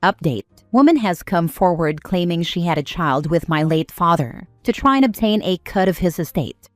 Update. Woman has come forward claiming she had a child with my late father to try and obtain a cut of his estate.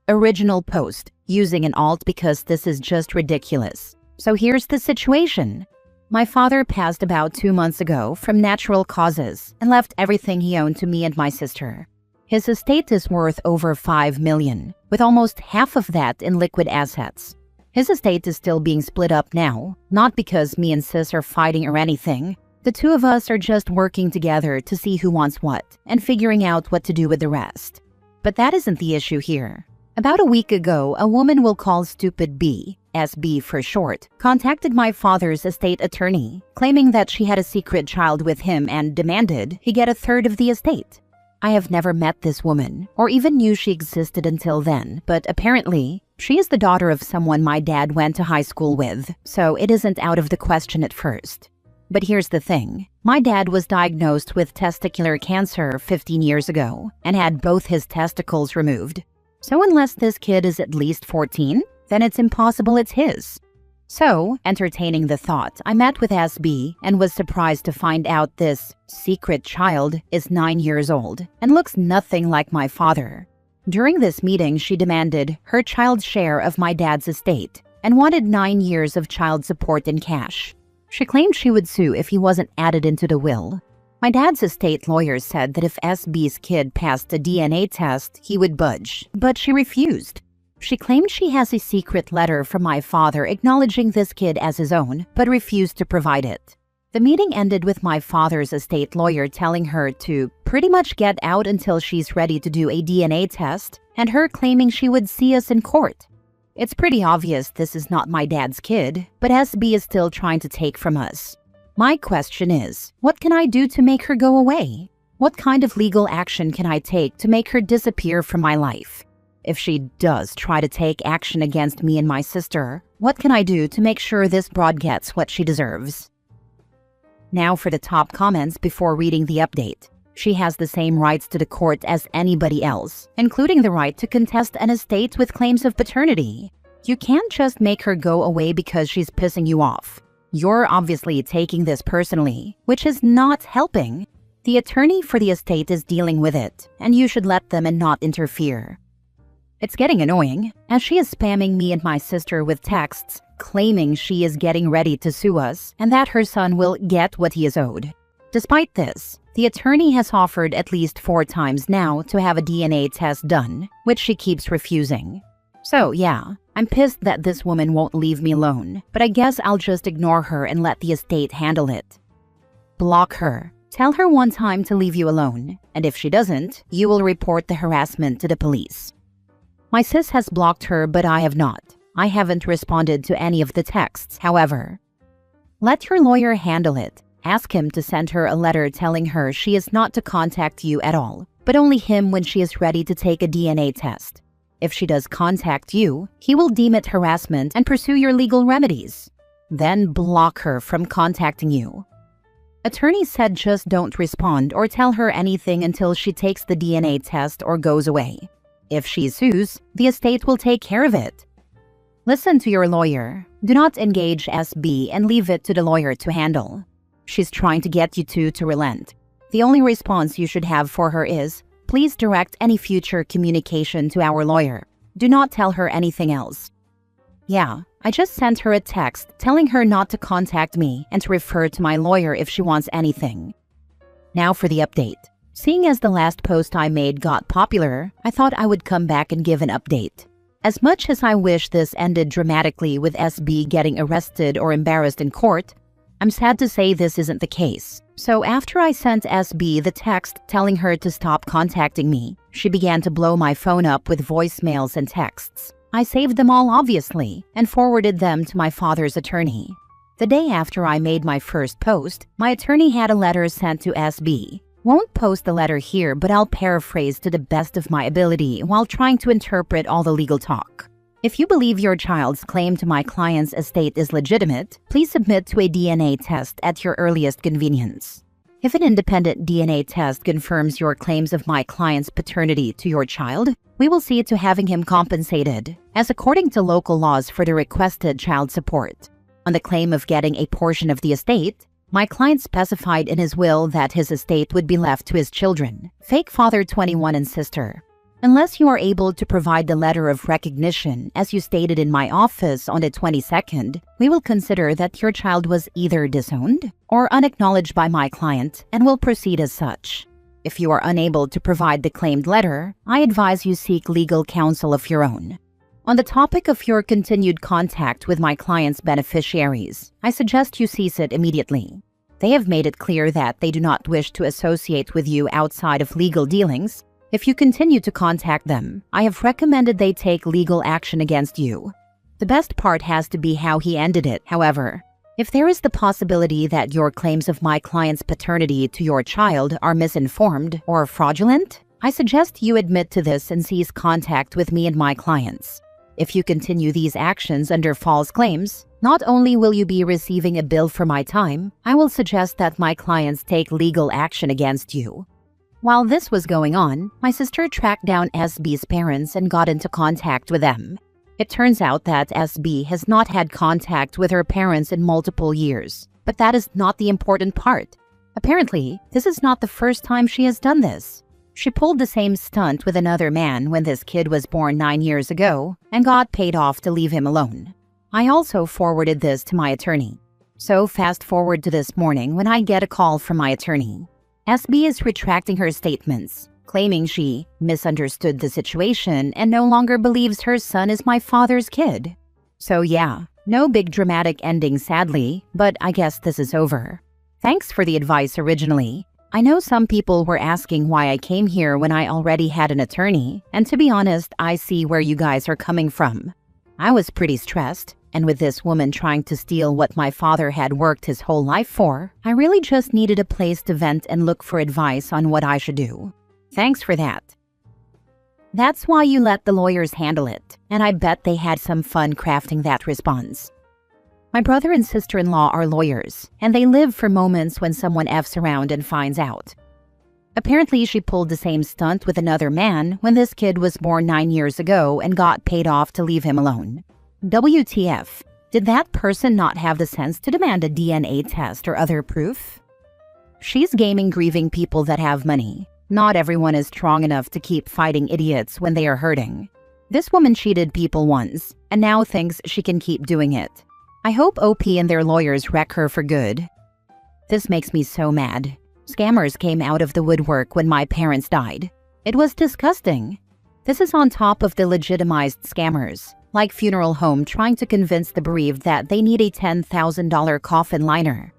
Original post. Using an alt because this is just ridiculous. So here's the situation. My father passed about 2 months ago from natural causes and left everything he owned to me and my sister. His estate is worth over $5 million, with almost half of that in liquid assets. His estate is still being split up now, not because me and sis are fighting or anything. The two of us are just working together to see who wants what and figuring out what to do with the rest. But that isn't the issue here. About a week ago, a woman we'll call Stupid B, SB for short, contacted my father's estate attorney, claiming that she had a secret child with him and demanded he get a third of the estate. I have never met this woman, or even knew she existed until then, but apparently, she is the daughter of someone my dad went to high school with, so it isn't out of the question at first. But here's the thing. My dad was diagnosed with testicular cancer 15 years ago and had both his testicles removed. So unless this kid is at least 14, then it's impossible it's his. So, entertaining the thought, I met with SB and was surprised to find out this secret child is 9 years old and looks nothing like my father. During this meeting, she demanded her child's share of my dad's estate and wanted 9 years of child support in cash. She claimed she would sue if he wasn't added into the will. My dad's estate lawyer said that if SB's kid passed a DNA test, he would budge, but she refused. She claimed she has a secret letter from my father acknowledging this kid as his own, but refused to provide it. The meeting ended with my father's estate lawyer telling her to pretty much get out until she's ready to do a DNA test, and her claiming she would see us in court. It's pretty obvious this is not my dad's kid, but SB is still trying to take from us. My question is, what can I do to make her go away? What kind of legal action can I take to make her disappear from my life? If she does try to take action against me and my sister, what can I do to make sure this broad gets what she deserves? Now for the top comments before reading the update. She has the same rights to the court as anybody else, including the right to contest an estate with claims of paternity. You can't just make her go away because she's pissing you off. You're obviously taking this personally, which is not helping. The attorney for the estate is dealing with it, and you should let them and not interfere. It's getting annoying, as she is spamming me and my sister with texts claiming she is getting ready to sue us and that her son will get what he is owed. Despite this, the attorney has offered at least 4 times now to have a DNA test done, which she keeps refusing. So yeah, I'm pissed that this woman won't leave me alone, but I guess I'll just ignore her and let the estate handle it. Block her. Tell her one time to leave you alone, and if she doesn't, you will report the harassment to the police. My sis has blocked her, but I have not. I haven't responded to any of the texts, however. Let your lawyer handle it. Ask him to send her a letter telling her she is not to contact you at all, but only him when she is ready to take a DNA test. If she does contact you, he will deem it harassment and pursue your legal remedies. Then block her from contacting you. Attorney said just don't respond or tell her anything until she takes the DNA test or goes away. If she sues, the estate will take care of it. Listen to your lawyer. Do not engage SB and leave it to the lawyer to handle. She's trying to get you two to relent. The only response you should have for her is, please direct any future communication to our lawyer. Do not tell her anything else. Yeah, I just sent her a text telling her not to contact me and to refer to my lawyer if she wants anything. Now for the update. Seeing as the last post I made got popular, I thought I would come back and give an update. As much as I wish this ended dramatically with SB getting arrested or embarrassed in court, I'm sad to say this isn't the case. So after I sent SB the text telling her to stop contacting me, she began to blow my phone up with voicemails and texts. I saved them all obviously and forwarded them to my father's attorney. The day after I made my first post, my attorney had a letter sent to SB. Won't post the letter here, but I'll paraphrase to the best of my ability while trying to interpret all the legal talk. If you believe your child's claim to my client's estate is legitimate, please submit to a DNA test at your earliest convenience. If an independent DNA test confirms your claims of my client's paternity to your child, we will see to having him compensated, as according to local laws for the requested child support. On the claim of getting a portion of the estate, My client specified in his will that his estate would be left to his children, fake father 21 and sister. Unless you are able to provide the letter of recognition as you stated in my office on the 22nd, we will consider that your child was either disowned or unacknowledged by my client and will proceed as such. If you are unable to provide the claimed letter, I advise you seek legal counsel of your own. On the topic of your continued contact with my client's beneficiaries, I suggest you cease it immediately. They have made it clear that they do not wish to associate with you outside of legal dealings. If you continue to contact them, I have recommended they take legal action against you. The best part has to be how he ended it, however. If there is the possibility that your claims of my client's paternity to your child are misinformed or fraudulent, I suggest you admit to this and cease contact with me and my clients. If you continue these actions under false claims, not only will you be receiving a bill for my time, I will suggest that my clients take legal action against you. While this was going on, my sister tracked down SB's parents and got into contact with them. It turns out that SB has not had contact with her parents in multiple years, but that is not the important part. Apparently, this is not the first time she has done this. She pulled the same stunt with another man when this kid was born 9 years ago and got paid off to leave him alone. I also forwarded this to my attorney. So fast forward to this morning when I get a call from my attorney. SB is retracting her statements, claiming she misunderstood the situation and no longer believes her son is my father's kid. So yeah, no big dramatic ending sadly, but I guess this is over. Thanks for the advice originally. I know some people were asking why I came here when I already had an attorney, and to be honest, I see where you guys are coming from. I was pretty stressed, and with this woman trying to steal what my father had worked his whole life for, I really just needed a place to vent and look for advice on what I should do. Thanks for that. That's why you let the lawyers handle it, and I bet they had some fun crafting that response. My brother and sister-in-law are lawyers, and they live for moments when someone F's around and finds out. Apparently, she pulled the same stunt with another man when this kid was born 9 years ago and got paid off to leave him alone. WTF? Did that person not have the sense to demand a DNA test or other proof? She's gaming grieving people that have money. Not everyone is strong enough to keep fighting idiots when they are hurting. This woman cheated people once, and now thinks she can keep doing it. I hope OP and their lawyers wreck her for good. This makes me so mad. Scammers came out of the woodwork when my parents died. It was disgusting. This is on top of the legitimized scammers, like funeral home trying to convince the bereaved that they need a $10,000 coffin liner.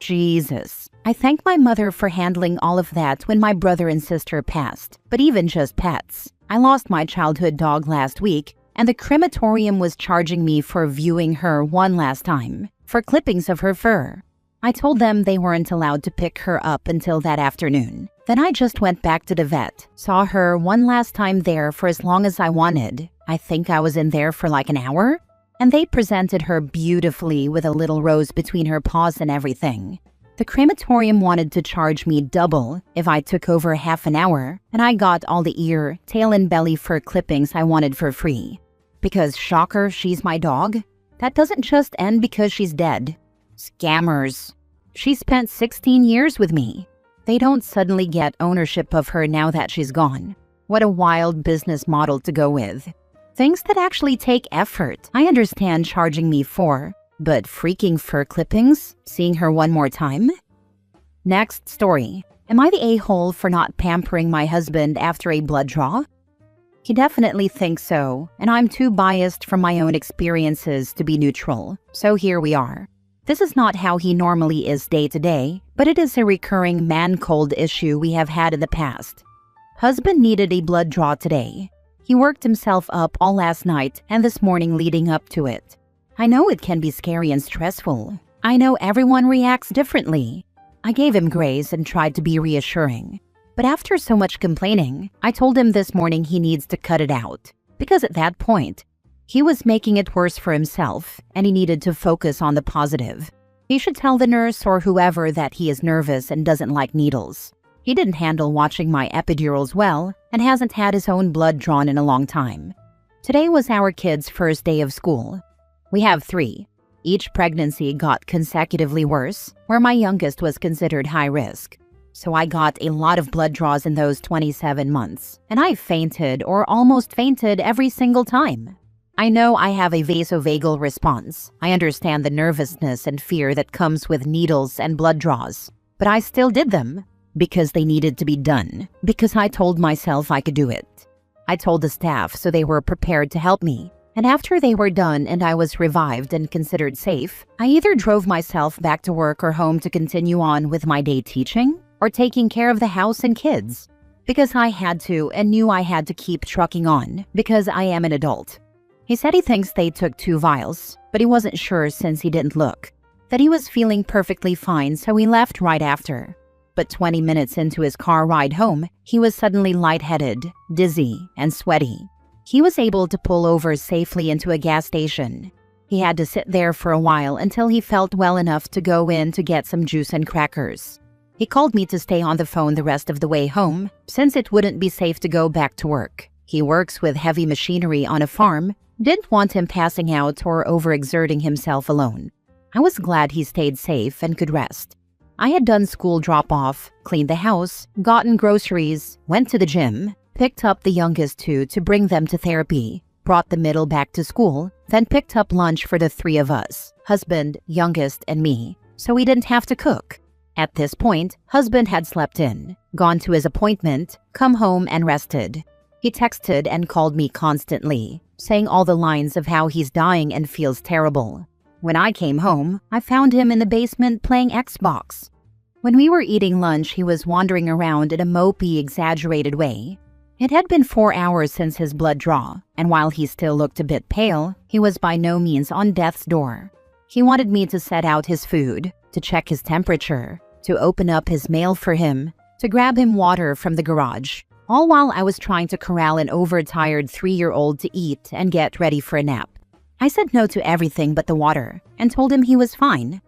Jesus. I thank my mother for handling all of that when my brother and sister passed, but even just pets. I lost my childhood dog last week, and the crematorium was charging me for viewing her one last time, for clippings of her fur. I told them they weren't allowed to pick her up until that afternoon. Then I just went back to the vet, saw her one last time there for as long as I wanted. I think I was in there for like an hour, and they presented her beautifully with a little rose between her paws and everything. The crematorium wanted to charge me double if I took over half an hour, and I got all the ear, tail, and belly fur clippings I wanted for free. Because shocker, she's my dog? That doesn't just end because she's dead. Scammers. She spent 16 years with me. They don't suddenly get ownership of her now that she's gone. What a wild business model to go with. Things that actually take effort, I understand charging me for. But freaking fur clippings? Seeing her one more time? Next story. Am I the a-hole for not pampering my husband after a blood draw? He definitely thinks so, and I'm too biased from my own experiences to be neutral. So here we are. This is not how he normally is day to day, but it is a recurring man-cold issue we have had in the past. Husband needed a blood draw today. He worked himself up all last night and this morning leading up to it. I know it can be scary and stressful. I know everyone reacts differently. I gave him grace and tried to be reassuring. But after so much complaining, I told him this morning he needs to cut it out. Because at that point, he was making it worse for himself, and he needed to focus on the positive. He should tell the nurse or whoever that he is nervous and doesn't like needles. He didn't handle watching my epidurals well and hasn't had his own blood drawn in a long time. Today was our kid's first day of school. We have 3. Each pregnancy got consecutively worse, where my youngest was considered high risk. So I got a lot of blood draws in those 27 months, and I fainted or almost fainted every single time. I know I have a vasovagal response. I understand the nervousness and fear that comes with needles and blood draws, but I still did them because they needed to be done, because I told myself I could do it. I told the staff so they were prepared to help me, and after they were done and I was revived and considered safe, I either drove myself back to work or home to continue on with my day teaching or taking care of the house and kids, because I had to and knew I had to keep trucking on because I am an adult. He said he thinks they took 2 vials, but he wasn't sure since he didn't look. That he was feeling perfectly fine, so he left right after. But 20 minutes into his car ride home, he was suddenly lightheaded, dizzy, and sweaty. He was able to pull over safely into a gas station. He had to sit there for a while until he felt well enough to go in to get some juice and crackers. He called me to stay on the phone the rest of the way home, since it wouldn't be safe to go back to work. He works with heavy machinery on a farm, didn't want him passing out or overexerting himself alone. I was glad he stayed safe and could rest. I had done school drop-off, cleaned the house, gotten groceries, went to the gym, picked up the youngest 2 to bring them to therapy, brought the middle back to school, then picked up lunch for the 3 of us, husband, youngest, and me, so we didn't have to cook. At this point, husband had slept in, gone to his appointment, come home and rested. He texted and called me constantly, saying all the lines of how he's dying and feels terrible. When I came home, I found him in the basement playing Xbox. When we were eating lunch, he was wandering around in a mopey, exaggerated way. It had been 4 hours since his blood draw, and while he still looked a bit pale, he was by no means on death's door. He wanted me to set out his food, to check his temperature, to open up his mail for him, to grab him water from the garage, all while I was trying to corral an overtired 3-year-old to eat and get ready for a nap. I said no to everything but the water and told him he was fine.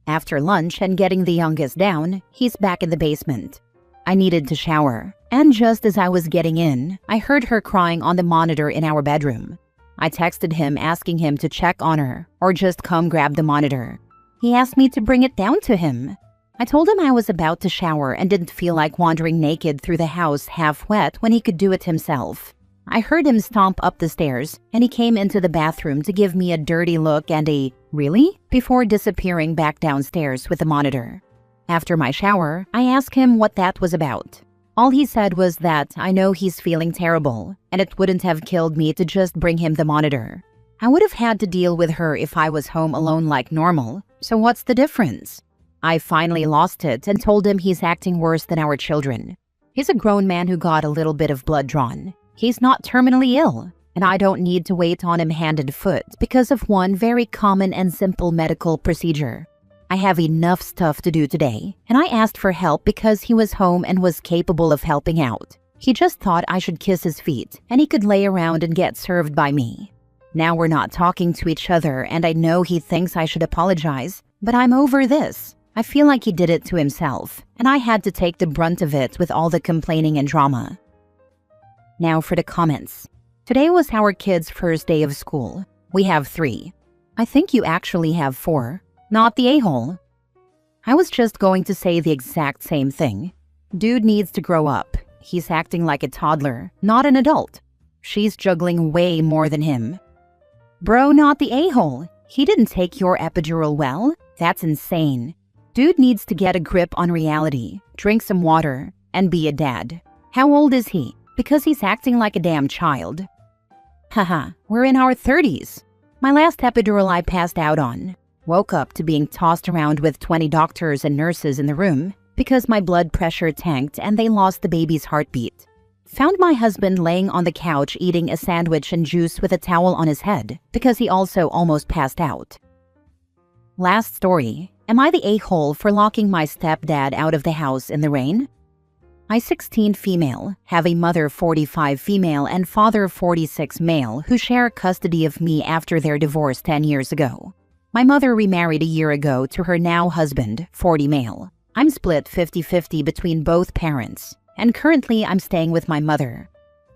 After lunch and getting the youngest down, he's back in the basement. I needed to shower, and just as I was getting in, I heard her crying on the monitor in our bedroom. I texted him asking him to check on her or just come grab the monitor. He asked me to bring it down to him. I told him I was about to shower and didn't feel like wandering naked through the house half wet when he could do it himself. I heard him stomp up the stairs, and he came into the bathroom to give me a dirty look and a "really?" before disappearing back downstairs with the monitor. After my shower, I asked him what that was about. All he said was that I know he's feeling terrible, and it wouldn't have killed me to just bring him the monitor. I would have had to deal with her if I was home alone like normal, so what's the difference? I finally lost it and told him he's acting worse than our children. He's a grown man who got a little bit of blood drawn. He's not terminally ill, and I don't need to wait on him hand and foot because of one very common and simple medical procedure. I have enough stuff to do today, and I asked for help because he was home and was capable of helping out. He just thought I should kiss his feet, and he could lay around and get served by me. Now we're not talking to each other, and I know he thinks I should apologize, but I'm over this. I feel like he did it to himself, and I had to take the brunt of it with all the complaining and drama. Now for the comments. Today was our kids' first day of school. We have 3. I think you actually have 4. Not the a-hole. I was just going to say the exact same thing. Dude needs to grow up. He's acting like a toddler, not an adult. She's juggling way more than him. Bro, not the a-hole. He didn't take your epidural well? That's insane. Dude needs to get a grip on reality, drink some water, and be a dad. How old is he? Because he's acting like a damn child. Haha, we're in our 30s. My last epidural I passed out on. Woke up to being tossed around with 20 doctors and nurses in the room because my blood pressure tanked and they lost the baby's heartbeat. Found my husband laying on the couch eating a sandwich and juice with a towel on his head because he also almost passed out. Last story. Am I the a-hole for locking my stepdad out of the house in the rain? I 16 female, have a mother 45 female and father 46 male who share custody of me after their divorce 10 years ago. My mother remarried a year ago to her now husband, 40 male. I'm split 50-50 between both parents, and currently I'm staying with my mother.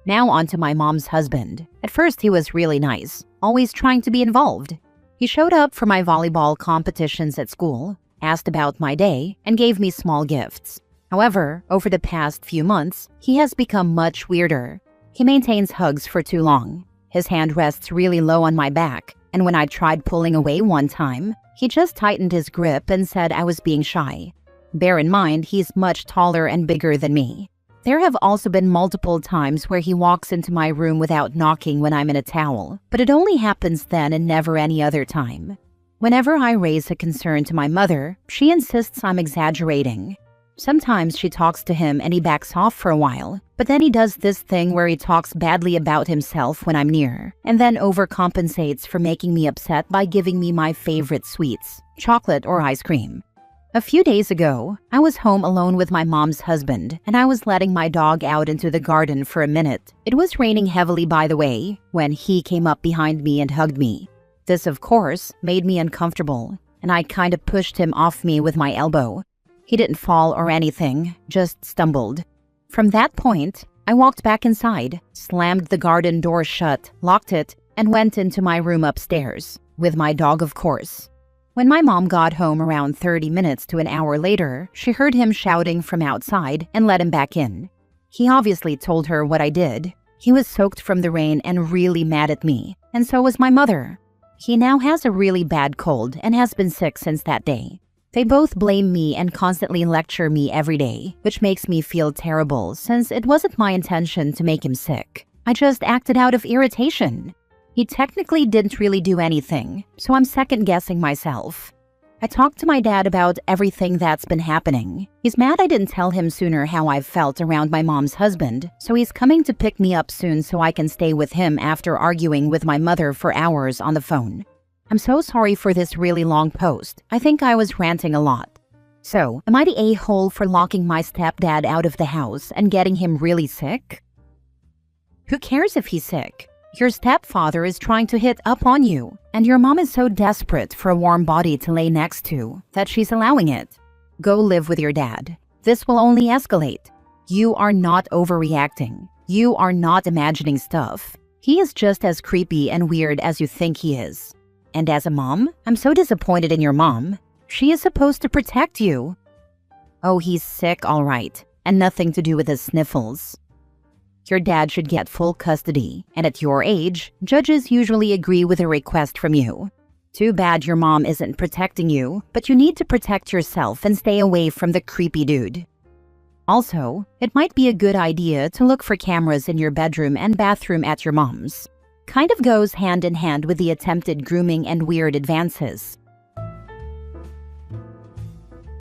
Now on to my mom's husband. At first he was really nice, always trying to be involved. He showed up for my volleyball competitions at school, asked about my day, and gave me small gifts. However, over the past few months, he has become much weirder. He maintains hugs for too long. His hand rests really low on my back, and when I tried pulling away one time, he just tightened his grip and said I was being shy. Bear in mind, he's much taller and bigger than me. There have also been multiple times where he walks into my room without knocking when I'm in a towel, but it only happens then and never any other time. Whenever I raise a concern to my mother, she insists I'm exaggerating. Sometimes she talks to him and he backs off for a while, but then he does this thing where he talks badly about himself when I'm near, and then overcompensates for making me upset by giving me my favorite sweets, chocolate or ice cream. A few days ago, I was home alone with my mom's husband, and I was letting my dog out into the garden for a minute. It was raining heavily, by the way, when he came up behind me and hugged me. This, of course, made me uncomfortable, and I kind of pushed him off me with my elbow. He didn't fall or anything, just stumbled. From that point, I walked back inside, slammed the garden door shut, locked it, and went into my room upstairs, with my dog, of course. When my mom got home around 30 minutes to an hour later, she heard him shouting from outside and let him back in. He obviously told her what I did. He was soaked from the rain and really mad at me, and so was my mother. He now has a really bad cold and has been sick since that day. They both blame me and constantly lecture me every day, which makes me feel terrible since it wasn't my intention to make him sick. I just acted out of irritation. He technically didn't really do anything, so I'm second-guessing myself. I talked to my dad about everything that's been happening. He's mad I didn't tell him sooner how I've felt around my mom's husband, so he's coming to pick me up soon so I can stay with him after arguing with my mother for hours on the phone. I'm so sorry for this really long post. I think I was ranting a lot. So, am I the a-hole for locking my stepdad out of the house and getting him really sick? Who cares if he's sick? Your stepfather is trying to hit up on you, and your mom is so desperate for a warm body to lay next to that she's allowing it. Go live with your dad. This will only escalate. You are not overreacting. You are not imagining stuff. He is just as creepy and weird as you think he is. And as a mom, I'm so disappointed in your mom. She is supposed to protect you. Oh, he's sick, all right, and nothing to do with his sniffles. Your dad should get full custody, and at your age, judges usually agree with a request from you. Too bad your mom isn't protecting you, but you need to protect yourself and stay away from the creepy dude. Also, it might be a good idea to look for cameras in your bedroom and bathroom at your mom's. Kind of goes hand in hand with the attempted grooming and weird advances.